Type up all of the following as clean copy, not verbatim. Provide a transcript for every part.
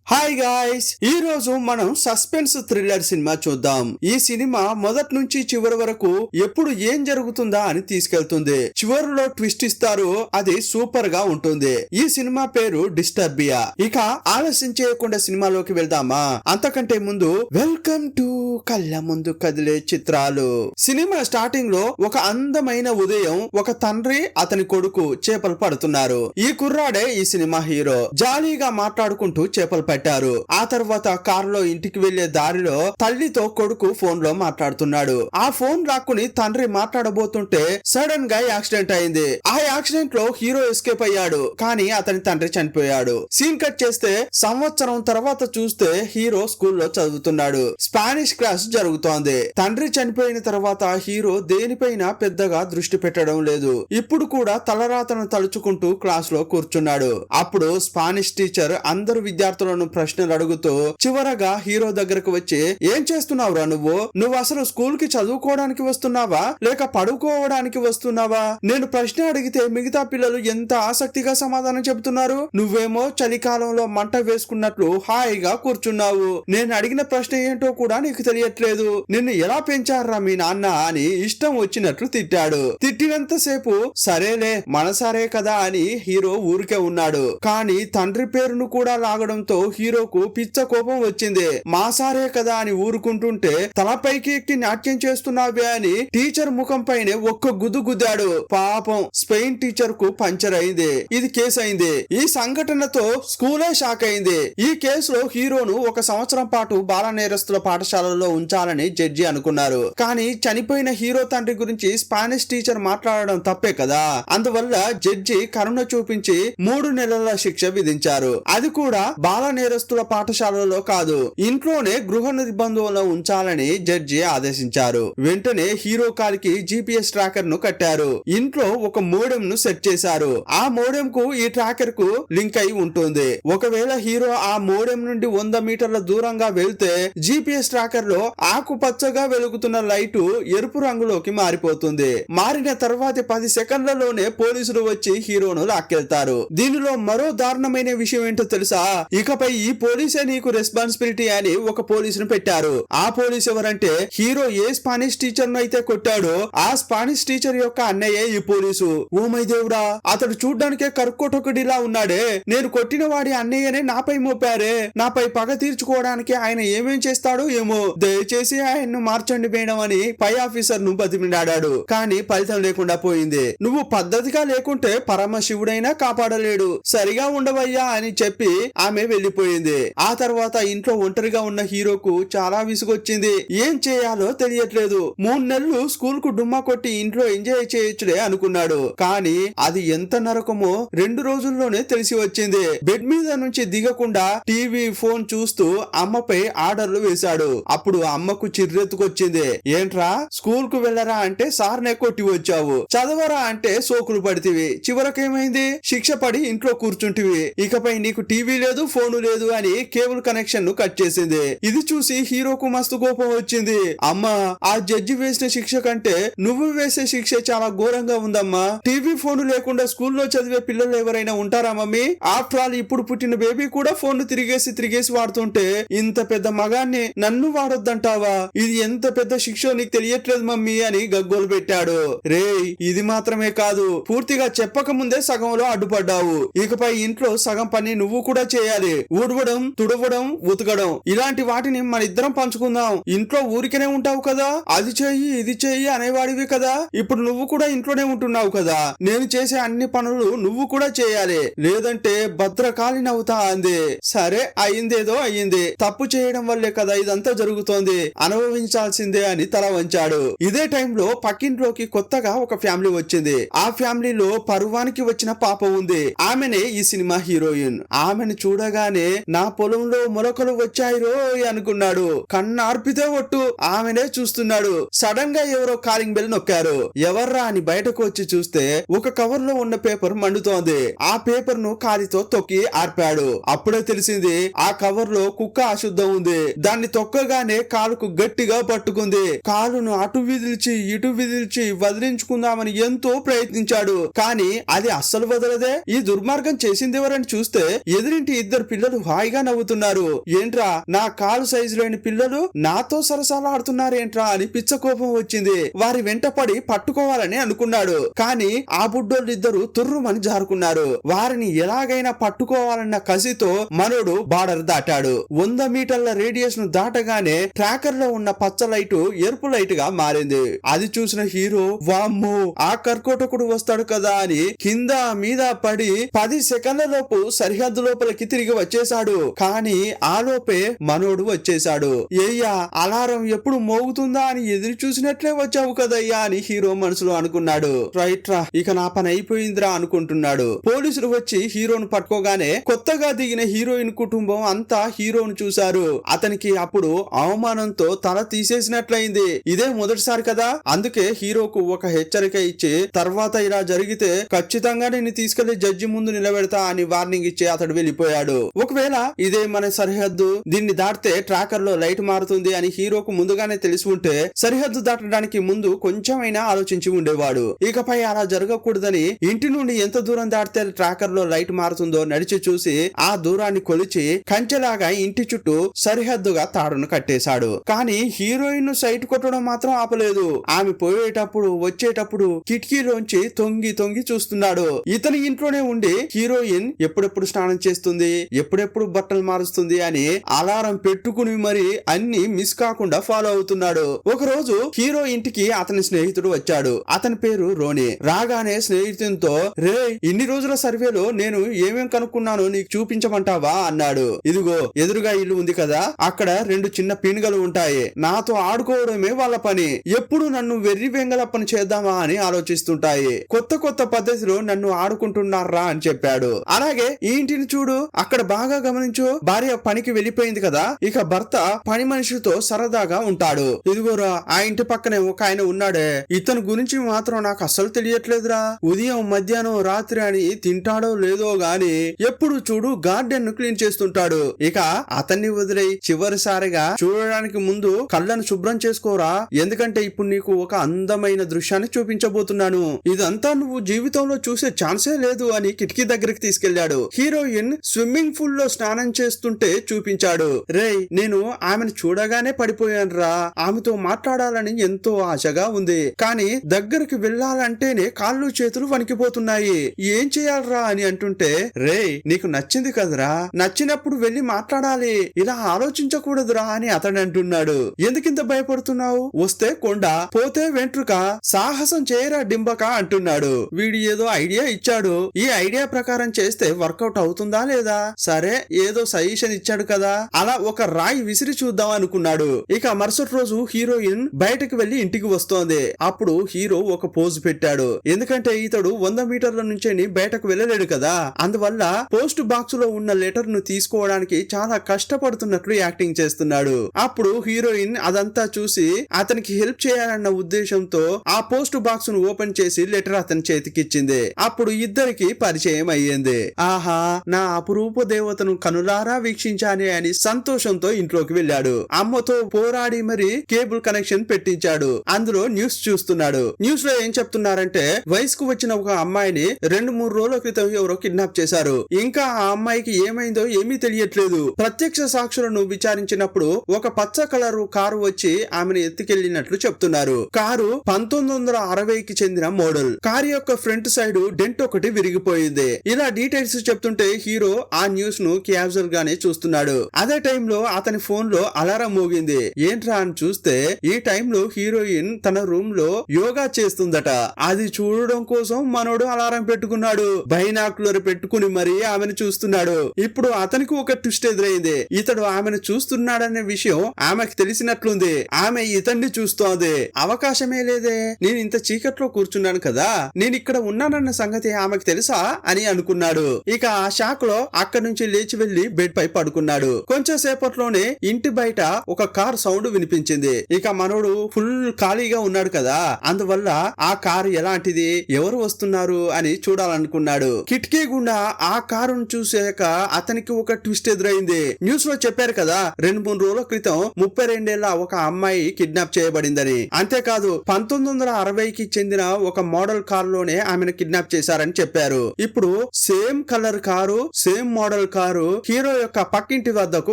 Hi guys, ఈ రోజు మనం సస్పెన్స్ థ్రిల్లర్ సినిమా చూద్దాం. ఈ సినిమా మొదటి నుంచి చివరి వరకు ఎప్పుడు ఏం జరుగుతుందా అని తీసుకెళ్తుంది. చివరిలో ట్విస్ట్ ఇస్తారు, అది సూపర్ గా ఉంటుంది. ఈ సినిమా పేరు డిస్టర్బియా. ఇక ఆలస్యం చేయకుండా సినిమాలోకి వెళ్దామా? అంతకంటే ముందు వెల్కమ్ టు కళ్ళ ముందు కదిలే చిత్రాలు. సినిమా స్టార్టింగ్ లో ఒక అందమైన ఉదయం, ఒక తండ్రి అతని కొడుకు చేపలు పడుతున్నారు. ఈ కుర్రాడే ఈ సినిమా హీరో. జాలీగా మాట్లాడుకుంటూ చేపలు పెట్టారు. ఆ తర్వాత కారులో ఇంటికి వెళ్లే దారిలో తల్లితో కొడుకు ఫోన్ లో మాట్లాడుతున్నాడు. ఆ ఫోన్ రాక్కుని తండ్రి మాట్లాడబోతుంటే సడన్ గా యాక్సిడెంట్ అయింది. ఆ యాక్సిడెంట్ లో హీరో ఎస్కేప్ అయ్యాడు, కానీ అతని తండ్రి చనిపోయాడు. సీన్ కట్ చేస్తే సంవత్సరం తర్వాత చూస్తే హీరో స్కూల్లో చదువుతున్నాడు. స్పానిష్ క్లాస్ జరుగుతోంది. తండ్రి చనిపోయిన తర్వాత హీరో దేనిపైన పెద్దగా దృష్టి పెట్టడం లేదు. ఇప్పుడు కూడా తలరాతను తలుచుకుంటూ క్లాస్ లో కూర్చున్నాడు. అప్పుడు స్పానిష్ టీచర్ అందరు విద్యార్థులను ప్రశ్నలు అడుగుతూ చివరగా హీరో దగ్గరకు వచ్చి, ఏం చేస్తున్నావురా నువ్వు అసలు స్కూల్ కి చదువుకోవడానికి వస్తున్నావా లేక పడుకోవడానికి వస్తున్నావా? నేను ప్రశ్న అడిగితే మిగతా పిల్లలు ఎంత ఆసక్తిగా సమాధానం చెబుతున్నారు. నువ్వేమో చలికాలంలో మంట వేసుకున్నట్లు హాయిగా కూర్చున్నావు. నేను అడిగిన ప్రశ్న ఏంటో కూడా నీకు తెలియట్లేదు. నిన్ను ఎలా పెంచారా మీ నాన్న అని ఇష్టం వచ్చినట్లు తిట్టాడు. తిట్టినంతసేపు సరేలే మనసారే కదా అని హీరో ఊరికే ఉన్నాడు. కానీ తండ్రి పేరును కూడా లాగడంతో హీరోకు పిచ్చ కోపం వచ్చింది. మాసారే కదా అని ఊరుకుంటుంటే తలపైకి ఎక్కి నాట్యం చేస్తున్నావే అని టీచర్ ముఖం పైనే ఒక్క గుద్దు గుద్దాడు. పాపం స్పెయిన్ టీచర్ కు పంచర్ అయింది. ఇది కేసు అయింది. ఈ సంఘటనతో స్కూలే షాక్ అయింది. ఈ కేసులో హీరోను 1 సంవత్సరం పాటు బాల నేరస్తుల పాఠశాలలో ఉంచాలని జడ్జి అనుకున్నారు. కానీ చనిపోయిన హీరో తండ్రి గురించి స్పానిష్ టీచర్ మాట్లాడడం తప్పే కదా. అందువల్ల జడ్జి కరుణ చూపించి 3 నెలల శిక్ష విధించారు. అది కూడా బాల నేరస్తుల పాఠశాలలో కాదు, ఇంట్లోనే గృహ నిర్బంధంలో ఉంచాలని జడ్జి ఆదేశించారు. వెంటనే హీరో కాలికి GPS ట్రాకర్ ను కట్టారు. ఇంట్లో ఒక మోడెం ను సెట్ చేశారు. ఆ మోడెం కు ఈ ట్రాకర్ కు లింక్ అయి ఉంటుంది. ఒకవేళ హీరో ఆ మోడెం నుండి 100 మీటర్ల దూరంగా వెళ్తే GPS ట్రాకర్ లో ఆకుపచ్చగా వెలుగుతున్న లైటు ఎరుపు రంగులోకి మారిపోతుంది. మారిన తర్వాతి 10 సెకండ్లలోనే పోలీసులు వచ్చి హీరోను లాక్కెళ్తారు. దీనిలో మరో దారుణమైన విషయం ఏంటో తెలుసా? ఇకపై ఈ పోలీసే నీకు రెస్పాన్సిబిలిటీ అని ఒక పోలీసును పెట్టారు. ఆ పోలీస్ ఎవరంటే హీరో ఏ స్పానిష్ టీచర్ ను అయితే కొట్టాడో ఆ స్పానిష్ టీచర్ యొక్క అన్నయ్యే ఈ పోలీసు. ఓ మై దేవుడా, అతడు చూడ్డానికే కర్కోటకుడిలా ఉన్నాడే. నేను కొట్టిన వాడి అన్నయ్యనే నాపై మోపారే. నాపై పగ తీర్చుకోవడానికి ఆయన ఏమేం చేస్తాడో ఏమో. దయచేసి ఆయన్ను మార్చండి మేడం అని పై ఆఫీసర్ ను బతిమిలాడాడు. కానీ ఫలితం లేకుండా పోయింది. నువ్వు పద్ధతిగా లేకుంటే పరమశివుడైనా కాపాడలేడు. సరిగా ఉండవయ్యా అని చెప్పి ఆమె వెళ్లిపోయింది. ఆ తర్వాత ఇంట్లో ఒంటరిగా ఉన్న హీరోకు చాలా విసుగొచ్చింది. ఏం చేయాలో తెలియట్లేదు. 3 నెలలు స్కూల్ కు డుమ్మా కొట్టి ఇంట్లో ఎంజాయ్ చేయొచ్చులే అనుకున్నాడు. కానీ అది ఎంత నరకమో 2 రోజుల్లోనే తెలిసి వచ్చింది. బెడ్ మీద నుంచి దిగకుండా టీవీ ఫోన్ చూస్తూ అమ్మపై ఆర్డర్లు వేశాడు. అప్పుడు అమ్మకు చిర్రెత్తుకొచ్చింది. ఏంట్రా, స్కూల్ కు వెళ్ళరా అంటే సార్నే కొట్టి వచ్చావు, చదవరా అంటే సోకులు పడితివి, చివరకేమైంది? శిక్ష పడి ఇంట్లో కూర్చుంటివి. ఇకపై నీకు టీవీ లేదు, ఫోను లేదు అని కేబుల్ కనెక్షన్ ను కట్ చేసింది. ఇది చూసి హీరోకు మస్తు కోపం వచ్చింది. అమ్మా, ఆ జడ్జి వేసిన శిక్ష కంటే నువ్వు వేసే శిక్ష చాలా ఘోరంగా ఉందమ్మా. టీవీ ఫోను లేకుండా స్కూల్లో చదివే పిల్లలు ఎవరైనా ఉంటారా మమ్మీ? ఆఫ్టర్ ఆల్ ఇప్పుడు పుట్టిన బేబీ కూడా ఫోన్ ను తిరిగేసి వాడుతుంటే ఇంత పెద్ద మగాన్ని నన్ను వాడొద్దంటావా? ఇది ఎంత పెద్ద శిక్ష నీకు తెలియట్లేదు మమ్మీ అని గగ్గోలు పెట్టాడు. రేయ్, ఇది మాత్రమే కాదు, పూర్తిగా చెప్పక ముందే సగంలో అడ్డుపడ్డావు. ఇకపై ఇంట్లో సగం పని నువ్వు కూడా చేయాలి. ఊడవడం, తుడవడం, ఉతకడం, ఇలాంటి వాటిని మన ఇద్దరం పంచుకుందాం. ఇంట్లో ఊరికనే ఉంటావు కదా, అది చెయ్యి ఇది చెయ్యి అనేవాడివి కదా. ఇప్పుడు నువ్వు కూడా ఇంట్లోనే ఉంటున్నావు కదా. నేను చేసే అన్ని పనులు నువ్వు కూడా చేయాలి, లేదంటే భద్రకాళినవుతా అంది. సరే, అయిందేదో అయ్యింది. తప్పు చేయడం వల్లే కదా ఇదంతా జరుగుతోంది, అనుభవించాల్సిందే అని తల వంచాడు. ఇదే టైంలో పక్కింట్లోకి కొత్తగా ఒక ఫ్యామిలీ వచ్చింది. ఆ ఫ్యామిలీలో పరువానికి వచ్చిన పాప ఉంది. ఆమెనే ఈ సినిమా హీరోయిన్. ఆమెను చూడగానే నా పొలంలో మొలకలు వచ్చాయి రోయ్ అనుకున్నాడు. కన్నార్పితే ఒట్టు ఆమెనే చూస్తున్నాడు. సడన్ గా ఎవరో కాలింగ్ బెల్ నొక్కారు. ఎవర్రా అని బయటకు వచ్చి చూస్తే ఒక కవర్ లో ఉన్న పేపర్ మండుతోంది. ఆ పేపర్ ను కాలితో తొక్కి ఆర్పాడు. అప్పుడే తెలిసింది ఆ కవర్ లో కుక్క అశుద్ధం ఉంది. దాన్ని తొక్కగానే కాలుకు గట్టిగా పట్టుకుంది. కాలును అటు విదిల్చి ఇటు విదిల్చి వదిలించుకుందామని ఎంతో ప్రయత్నించాడు. కానీ అది అస్సలు వదలదే. ఈ దుర్మార్గం చేసింది ఎవరని చూస్తే ఎదురింటి 2 పిల్లలు పిల్లలు హాయిగా నవ్వుతున్నారు. ఏంట్రా నా కాలు సైజు లేని పిల్లలు నాతో సరసాలాడుతున్నారేంట్రా అని పిచ్చ కోపం వచ్చింది. వారి వెంట పడి పట్టుకోవాలని అనుకున్నాడు. కానీ ఆ బుడ్డోళ్ళిద్దరూ తుర్రుమని జారుకున్నారు. వారిని ఎలాగైనా పట్టుకోవాలన్న కసితో మనోడు బార్డర్ దాటాడు. 100 మీటర్ల రేడియస్ ను దాటగానే ట్రాకర్ లో ఉన్న పచ్చ లైటు ఎరుపు లైట్ గా మారింది. అది చూసిన హీరో వామ్మో ఆ కర్కోటకుడు వస్తాడు కదా అని కింద మీద పడి 10 సెకండ్ల లోపు సరిహద్దు లోపలికి తిరిగి వచ్చేశాడు. కానీ ఆ లోపే మనోడు వచ్చేశాడు. ఏయ్యా అలారం ఎప్పుడు మోగుతుందా అని ఎదురు చూసినట్లే వచ్చావు కదయ్యా అని హీరో మనసులో అనుకున్నాడు. రైట్ రా ఇక నా పని అయిపోయిందిరా అనుకుంటున్నాడు. పోలీసులు వచ్చి హీరోను పట్టుకోగానే కొత్తగా దిగిన హీరోయిన్ కుటుంబం అంతా హీరోను చూశారు. అతనికి అప్పుడు అవమానంతో తల తీసేసినట్లయింది. ఇదే మొదటిసారి కదా, అందుకే హీరోకు ఒక హెచ్చరిక ఇచ్చి తర్వాత ఇలా జరిగితే ఖచ్చితంగా నేను తీసుకెళ్లి జడ్జి ముందు నిలబెడతా అని వార్నింగ్ ఇచ్చి అతడు వెళ్ళిపోయాడు. ఒకవేళ ఇదే మన సరిహద్దు, దీన్ని దాటితే ట్రాకర్ లో లైట్ మారుతుంది అని హీరోకు ముందుగానే తెలిసి ఉంటే సరిహద్దు దాటడానికి ముందు కొంచెమైనా ఆలోచించి ఉండేవాడు. ఇకపై అలా జరగకూడదని ఇంటి నుండి ఎంత దూరం దాటితే ట్రాకర్ లో లైట్ మారుతుందో నడిచి చూసి ఆ దూరాన్ని కొలిచి కంచెలాగా ఇంటి చుట్టూ సరిహద్దుగా తాడును కట్టేశాడు. కానీ హీరోయిన్ సైట్ కొట్టడం మాత్రం ఆపలేదు. ఆమె పోయేటప్పుడు వచ్చేటప్పుడు కిటికీలోంచి తొంగి తొంగి చూస్తున్నాడు. ఇతని ఇంట్లోనే ఉండి హీరోయిన్ ఎప్పుడెప్పుడు స్నానం చేస్తుంది, ఎప్పుడెప్పుడు బట్టలు మారుస్తుంది అని అలారం పెట్టుకుని మరి అన్ని మిస్ కాకుండా ఫాలో అవుతున్నాడు. ఒక రోజు హీరో ఇంటికి అతని స్నేహితుడు వచ్చాడు. అతని పేరు రోని. రాగానే స్నేహితునితో రే ఇన్ని రోజుల సర్వేలో నేను ఏమేం కనుక్కున్నానో నీకు చూపించమంటావా అన్నాడు. ఇదిగో ఎదురుగా ఇల్లు ఉంది కదా, అక్కడ 2 చిన్న పీనుగలు ఉంటాయి. నాతో ఆడుకోవడమే వాళ్ళ పని. ఎప్పుడు నన్ను వెర్రి వెంగలప్పని చేద్దామా అని ఆలోచిస్తుంటాయి. కొత్త కొత్త పద్ధతిలో నన్ను ఆడుకుంటున్నారా అని చెప్పాడు. అలాగే ఈ ఇంటిని చూడు, అక్కడ బాగా గమనించు, భార్య పనికి వెళ్ళిపోయింది కదా, ఇక భర్త పని మనిషితో సరదాగా ఉంటాడు. ఇదిగోరా ఆ ఇంటి పక్కనే ఒక ఆయన ఉన్నాడే, ఇతని గురించి మాత్రం నాకు అస్సలు తెలియట్లేదురా. ఉదయం మధ్యాహ్నం రాత్రి అని తింటాడో లేదో గాని ఎప్పుడు చూడు గార్డెన్ ను క్లీన్ చేస్తుంటాడు. ఇక అతన్ని వదిలే చివరిసారిగా చూడడానికి ముందు కళ్ళను శుభ్రం చేసుకోరా, ఎందుకంటే ఇప్పుడు నీకు ఒక అందమైన దృశ్యాన్ని చూపించబోతున్నాను. ఇదంతా నువ్వు జీవితంలో చూసే ఛాన్సే లేదు అని కిటికీ దగ్గరికి తీసుకెళ్లాడు. హీరోయిన్ స్విమ్మింగ్ పూల్ లో స్నానం చేస్తుంటే చూపించాడు. రేయ్ నేను ఆమెను చూడగానే పడిపోయాను రా, ఆమెతో మాట్లాడాలని ఎంతో ఆశగా ఉంది. కానీ దగ్గరికి వెళ్ళాలంటేనే కాళ్ళు చేతులు వణికిపోతున్నాయి. ఏం చేయాలరా అని అంటుంటే రేయ్ నీకు నచ్చింది కదరా, నచ్చినప్పుడు వెళ్లి మాట్లాడాలి, ఇలా ఆలోచించకూడదురా అని అతడు అంటున్నాడు. ఎందుకింత భయపడుతున్నావు, వస్తే కొండ పోతే వెంట్రుక, సాహసం చేయరా డింబక అంటున్నాడు. వీడు ఏదో ఐడియా ఇచ్చాడు. ఈ ఐడియా ప్రకారం చేస్తే వర్కౌట్ అవుతుందా లేదా, సరే ఏదో సజెషన్ ఇచ్చాడు కదా, అలా ఒక రాయి విసిరి చూద్దాం అనుకున్నాడు. ఇక మరుసటి రోజు హీరోయిన్ బయటకు వెళ్లి ఇంటికి వస్తోంది. అప్పుడు హీరో ఒక పోజ్ పెట్టాడు. ఎందుకంటే ఇతడు 100 మీటర్ల నుంచే బయటకు వెళ్ళలేడు కదా, అందువల్ల పోస్ట్ బాక్స్ లో ఉన్న లెటర్ ను తీసుకోవడానికి చాలా కష్టపడుతున్నట్లు యాక్టింగ్ చేస్తున్నాడు. అప్పుడు హీరోయిన్ అదంతా చూసి అతనికి హెల్ప్ చేయాలన్న ఉద్దేశంతో ఆ పోస్ట్ బాక్స్ ను ఓపెన్ చేసి లెటర్ అతని చేతికిచ్చింది. అప్పుడు ఇద్దరికి పరిచయం అయ్యింది. ఆహా నా అపురూప దేవతను కనులారా వీక్షించాని అని సంతోషంతో ఇంట్లోకి వెళ్ళాడు. అమ్మతో పోరాడి మరి కేబుల్ కనెక్షన్ పెట్టించాడు. అందులో న్యూస్ చూస్తున్నాడు. న్యూస్ లో ఏం చెప్తున్నారంటే వయసుకు వచ్చిన ఒక అమ్మాయిని 2-3 రోజుల క్రితం ఎవరో కిడ్నాప్ చేశారు. ఇంకా ఆ అమ్మాయికి ఏమైందో ఏమీ తెలియట్లేదు. ప్రత్యక్ష సాక్షులను విచారించినప్పుడు ఒక పచ్చ కలరు కారు వచ్చి ఆమెను ఎత్తుకెళ్లినట్లు చెప్తున్నారు. కారు 1960కి చెందిన మోడల్. కారు యొక్క ఫ్రంట్ సైడ్ డెంట్ ఒకటి విరిగిపోయింది. ఇలా డీటెయిల్స్ చెప్తుంటే హీరో ఆ న్యూస్ ను క్యాజువల్ గానే చూస్తున్నాడు. అదే టైంలో అతని ఫోన్ లో అలారం మోగింది. ఏంట్రా అని చూస్తే ఈ టైంలో హీరోయిన్ తన రూమ్ లో యోగా చేస్తుందట. అది చూడడం కోసం మనోడు అలారం పెట్టుకున్నాడు. బైనాక్యులర్ పెట్టుకుని మరి ఆమెను చూస్తున్నాడు. ఇప్పుడు అతనికి ఒక ట్విస్ట్ ఎదురైంది. ఇతడు ఆమెను చూస్తున్నాడనే విషయం ఆమెకు తెలిసినట్లుంది. ఆమె ఇతన్ని చూస్తోంది. అవకాశమే లేదే, నేను ఇంత చీకట్లో కూర్చున్నాను కదా, నేను ఇక్కడ ఉన్నానన్న సంగతి ఆమెకు తెలుసా అని అనుకున్నాడు. ఇక ఆ షాక్ లో అక్కడి నుంచి లేచి వెళ్లి బెడ్ పై పడుకున్నాడు. కొంచెం సేపట్లోనే ఇంటి బయట ఒక కార్ సౌండ్ వినిపించింది. ఇక మనోడు ఫుల్ ఖాళీగా ఉన్నాడు కదా, అందువల్ల ఆ కారు ఎలాంటిది, ఎవరు వస్తున్నారు అని చూడాలనుకున్నాడు. కిటికీ గుండా ఆ కారును చూసాక అతనికి ఒక ట్విస్ట్ ఎదురైంది. న్యూస్ లో చెప్పారు కదా 2-3 రోజుల క్రితం 32 ఏళ్ల ఒక అమ్మాయి కిడ్నాప్ చేయబడిందని. అంతేకాదు 1960కి చెందిన ఒక మోడల్ కార్ లోనే ఆమెను కిడ్నాప్ చేశారని చెప్పారు. ఇప్పుడు same colour car, same model car car hero యొక్క పక్కింటి వద్దకు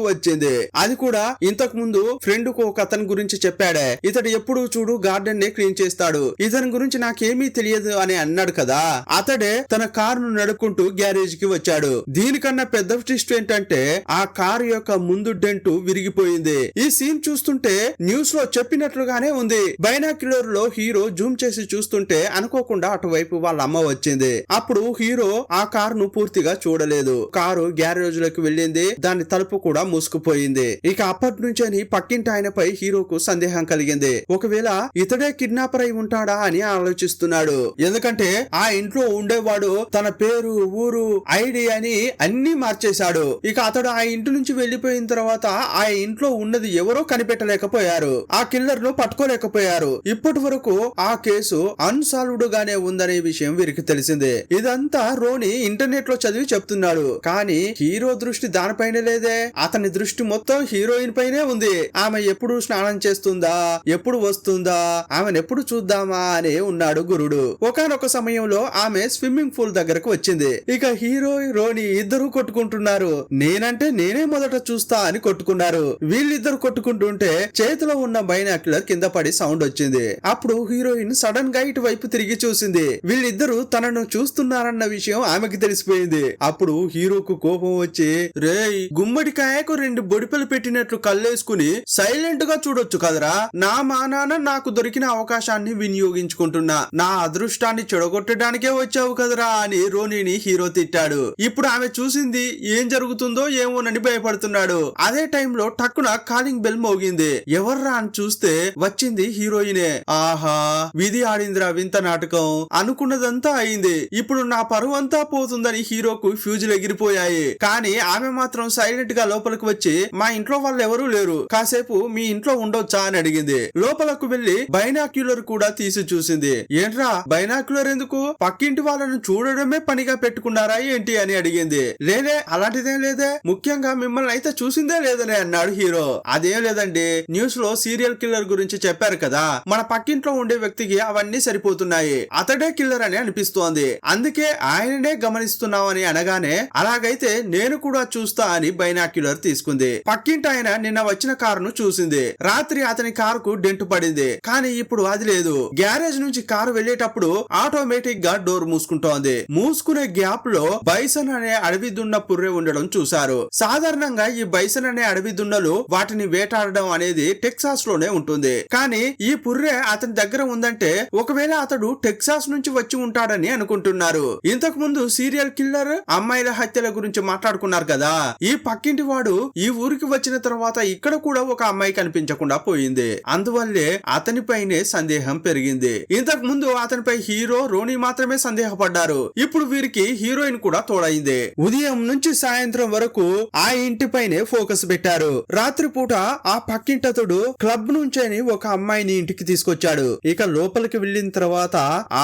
వచ్చింది. అది కూడా ఇంతకు ముందు ఫ్రెండ్ కు ఒక అతని గురించి చెప్పాడే, ఇతడు ఎప్పుడు చూడు గార్డెన్ ని క్లీన్ చేస్తాడు, ఇతని గురించి నాకేమీ తెలియదు అని అన్నాడు కదా. అతడే తన కారును నడుపుకుంటూ గ్యారేజ్ కి వచ్చాడు. దీనికన్నా పెద్ద ట్విస్ట్ ఏంటంటే ఆ కారు యొక్క ముందు డెంటు విరిగిపోయింది. ఈ సీన్ చూస్తుంటే న్యూస్ లో చెప్పినట్లుగానే ఉంది. బైనాక్యులర్ లో హీరో జూమ్ చేసి చూస్తుంటే అనుకోకుండా అటువైపు వాళ్ళ అమ్మ వచ్చింది. అప్పుడు హీరో ఆ కారును పూర్తిగా చూడలేదు. కారు గ్యారేజ్ లోకి వెళ్ళింది, దాని తలుపు కూడా మూసుకుపోయింది. ఇక అప్పటి నుంచి పక్కింటి ఆయనపై హీరోకు సందేహం కలిగింది. ఒకవేళ ఇతడే కిడ్నాపర్ అయి ఉంటాడా అని ఆలోచిస్తున్నాడు. ఎందుకంటే ఆ ఇంట్లో ఉండేవాడు తన పేరు, ఊరు, ఐడి అని అన్ని మార్చేశాడు. ఇక అతడు ఆ ఇంటి నుంచి వెళ్లిపోయిన తర్వాత ఆ ఇంట్లో ఉన్నది ఎవరో కనిపెట్టలేకపోయారు, ఆ కిల్లర్ ను పట్టుకోలేకపోయారు. ఇప్పటి వరకు ఆ కేసు అన్సాల్వ్డ్ గానే ఉందనే విషయం వీరికి తెలిసిందే. ఇదంతా రోని ఇంటర్నెట్ లో చదివి చెప్తున్నాడు. కానీ హీరో దృష్టి దానిపైనే లేదే. అతని దృష్టి మొత్తం హీరోయిన్ పైనే ఉంది. ఆమె ఎప్పుడు స్నానం చేస్తుందా, ఎప్పుడు వస్తుందా, ఆమెను ఎప్పుడు చూద్దామా అని ఉన్నాడు గురుడు. ఒకానొక సమయంలో ఆమె స్విమ్మింగ్ పూల్ దగ్గరకు వచ్చింది. ఇక హీరో రోని ఇద్దరు కొట్టుకుంటున్నారు. నేనంటే నేనే మొదట చూస్తా అని కొట్టుకున్నారు. వీళ్ళిద్దరు కొట్టుకుంటుంటే చేతిలో ఉన్న బైనాక్యులర్ కింద పడి సౌండ్ వచ్చింది. అప్పుడు హీరోయిన్ సడన్ గా ఇటు వైపు తిరిగి చూసింది. వీళ్ళిద్దరు తనను చూస్తున్నారన్న విషయం ఆమెకి తెలిసిపోయింది. అప్పుడు హీరోకు కోపం వచ్చి, రేయ్ గుమ్మడికాయకు 2 బొడిపెలు పెట్టినట్లు కళ్ళేసుకుని సైలెంట్ గా చూడొచ్చు కదరా, నా మానాన నాకు దొరికిన అవకాశాన్ని వినియోగించుకుంటున్నా, నా అదృష్టాన్ని చెడగొట్టడానికే వచ్చావు కదరా అని రోనీని హీరో తిట్టాడు. ఇప్పుడు ఆమె చూసింది ఏం జరుగుతుందో ఏమోనని భయపడుతున్నాడు. అదే టైంలో టక్కున కాలింగ్ బెల్ మోగింది. ఎవర్రా అని చూస్తే వచ్చింది హీరోయినే. ఆహా, విధి ఆడిందిరా వింత నాటకం, అనుకున్నదంతా అయింది, ఇప్పుడు నా పరువు అంతా పోతుందని హీరోకు ఫ్యూజులు ఎగిరిపోయాయి. కానీ ఆమె మాత్రం సైలెంట్ గా లోపలికి వచ్చి, మా ఇంట్లో వాళ్ళు ఎవరూ లేరు, కాసేపు మీ ఇంట్లో ఉండొచ్చా అని అడిగింది. లోపలకు వెళ్లి బైనాక్యులర్ కూడా తీసి చూసింది. ఏంట్రా బైనాక్యులర్ ఎందుకు, పక్కింటి వాళ్ళను చూడడమే పనిగా పెట్టుకున్నారా ఏంటి అని అడిగింది. లేదే, అలాంటిదేం లేదే, ముఖ్యంగా మిమ్మల్ని అయితే చూసిందే లేదని అన్నాడు హీరో. అదేం లేదండి, న్యూస్ లో సీరియల్ కిల్లర్ గురించి చెప్పారు కదా, మన పక్కింట్లో ఉండే వ్యక్తికి అవన్నీ సరిపోతున్నాయి, అతడే కిల్లర్ అని అనిపిస్తోంది, అందుకే ఆయననే గమనిస్తున్నామని అనగానే, అలాగైతే నేను కూడా చూస్తా అని బైనాక్యులర్ తీసుకుంది. పక్కింటి ఆయన నిన్న వచ్చిన కారును చూసింది. రాత్రి అతని కారుకు డెంటు పడింది, కానీ ఇప్పుడు అది లేదు. గ్యారేజ్ నుంచి కారు వెళ్లేటప్పుడు ఆటోమేటిక్ గా డోర్ మూసుకుంటోంది. మూసుకునే గ్యాప్ లో బైసన్ అనే అడవి దున్న పుర్రె ఉండడం చూశారు. సాధారణంగా ఈ బైసన్ అనే అడవి దున్నలు వాటిని వేటాడడం అనేది టెక్సాస్ లోనే ఉంటుంది. కానీ ఈ పుర్రె అతని దగ్గర ఉందంటే ఒకవేళ అతడు టెక్సాస్ నుంచి వచ్చి ఉంటాడని అనుకుంటున్నారు. ఇంతకు ముందు సీరియల్ కిల్లర్, అమ్మాయిల హత్యల గురించి మాట్లాడుకున్నారు కదా, ఈ పక్కింటి వాడు ఈ ఊరికి వచ్చిన తర్వాత ఇక్కడ కూడా ఒక అమ్మాయి కనిపించకుండా పోయింది. అందువల్లే అతనిపైనే సందేహం పెరిగింది. ఇంతకు ముందు అతనిపై హీరో, రోని మాత్రమే సందేహపడ్డారు. ఇప్పుడు వీరికి హీరోయిన్ కూడా తోడైంది. ఉదయం నుంచి సాయంత్రం వరకు ఆ ఇంటిపైనే ఫోకస్ పెట్టారు. రాత్రిపూట ఆ పక్కింటతడు క్లబ్ నుంచేని ఒక అమ్మాయిని ఇంటికి తీసుకొచ్చాడు. ఇక లోపలికి వెళ్ళిన తర్వాత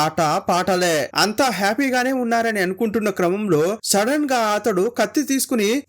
ఆట పాటలే, అంతా హ్యాపీగానే ఉన్నారని అనుకుంటున్న క్రమంలో సడన్ గా అతడు కత్తి